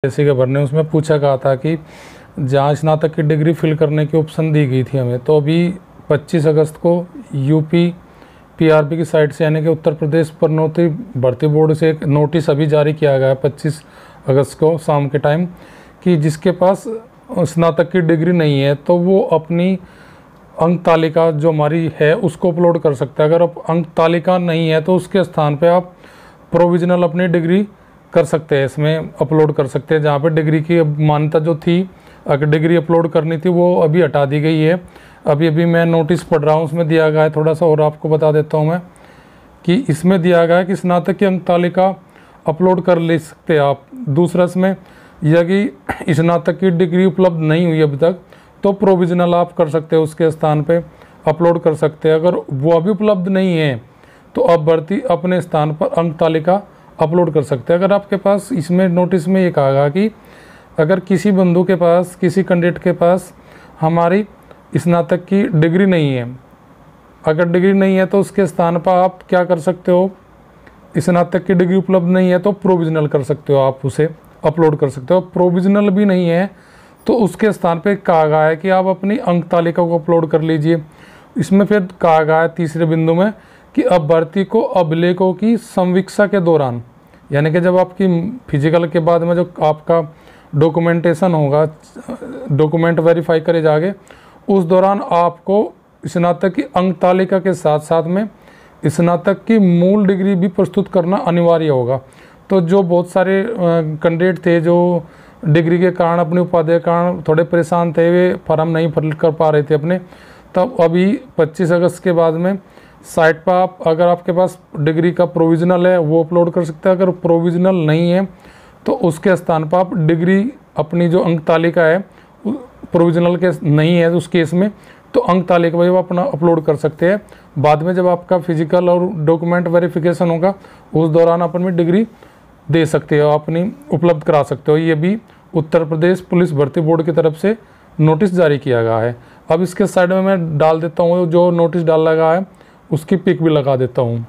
जैसे कि भरने उसमें पूछा गया था कि जहाँ स्नातक की डिग्री फिल करने की ऑप्शन दी गई थी हमें, तो अभी 25 अगस्त को यूपी पीआरबी की साइट से यानी कि उत्तर प्रदेश पदोन्नति भर्ती बोर्ड से एक नोटिस अभी जारी किया गया है 25 अगस्त को शाम के टाइम, कि जिसके पास स्नातक की डिग्री नहीं है तो वो अपनी अंक तालिका जो हमारी है उसको अपलोड कर सकता है। अगर आप अंक तालिका नहीं है तो उसके स्थान पे आप प्रोविजनल अपनी डिग्री कर सकते हैं, इसमें अपलोड कर सकते हैं। जहाँ पे डिग्री की मान्यता जो थी, अगर डिग्री अपलोड करनी थी वो अभी हटा दी गई है। अभी मैं नोटिस पढ़ रहा हूँ, उसमें दिया गया है, थोड़ा सा और आपको बता देता हूँ मैं, कि इसमें दिया गया है कि स्नातक की अंक तालिका अपलोड कर ले सकते हैं आप। दूसरा इसमें यदि स्नातक की डिग्री उपलब्ध नहीं हुई अभी तक तो प्रोविजनल आप कर सकते हैं, उसके स्थान पे अपलोड कर सकते हैं। अगर वो अभी उपलब्ध नहीं है तो अभ्यर्थी अपने स्थान पर अंक तालिका अपलोड कर सकते हैं। अगर आपके पास इसमें नोटिस में ये कहा गया कि अगर किसी बंधु के पास, किसी कैंडिडेट के पास हमारी स्नातक की डिग्री नहीं है, अगर डिग्री नहीं है तो उसके स्थान पर आप क्या कर सकते हो, स्नातक की डिग्री उपलब्ध नहीं है तो प्रोविजनल कर सकते हो, आप उसे अपलोड कर सकते हो। प्रोविजनल भी नहीं है तो उसके स्थान पे कहा गया है कि आप अपनी अंक तालिका को अपलोड कर लीजिए। इसमें फिर कहा गया है तीसरे बिंदु में कि अभ्यर्थी को अभिलेखों की संवीक्षा के दौरान, यानी कि जब आपकी फिजिकल के बाद में जो आपका डॉक्यूमेंटेशन होगा, डॉक्यूमेंट वेरीफाई करे जाके, उस दौरान आपको स्नातक की अंक तालिका के साथ साथ में स्नातक की मूल डिग्री भी प्रस्तुत करना अनिवार्य होगा। तो जो बहुत सारे कैंडिडेट थे जो डिग्री के कारण, अपनी उपाधि के कारण थोड़े परेशान थे, वे फॉर्म नहीं भर कर पा रहे थे अपने, तब अभी 25 अगस्त के बाद में साइट पर आप, अगर आपके पास डिग्री का प्रोविजनल है वो अपलोड कर सकते हैं। अगर प्रोविजनल नहीं है तो उसके स्थान पर आप डिग्री, अपनी जो अंक तालिका है, प्रोविजनल के नहीं है उस केस में तो अंक तालिका भी आप अपना अपलोड कर सकते हैं। बाद में जब आपका फिजिकल और डॉक्यूमेंट वेरिफिकेशन होगा उस दौरान अपनी डिग्री दे सकते हो, अपनी उपलब्ध करा सकते हो। ये भी उत्तर प्रदेश पुलिस भर्ती बोर्ड की तरफ से नोटिस जारी किया गया है। अब इसके साइड में मैं डाल देता हूँ, जो नोटिस डाला गया है उसकी पिक भी लगा देता हूँ।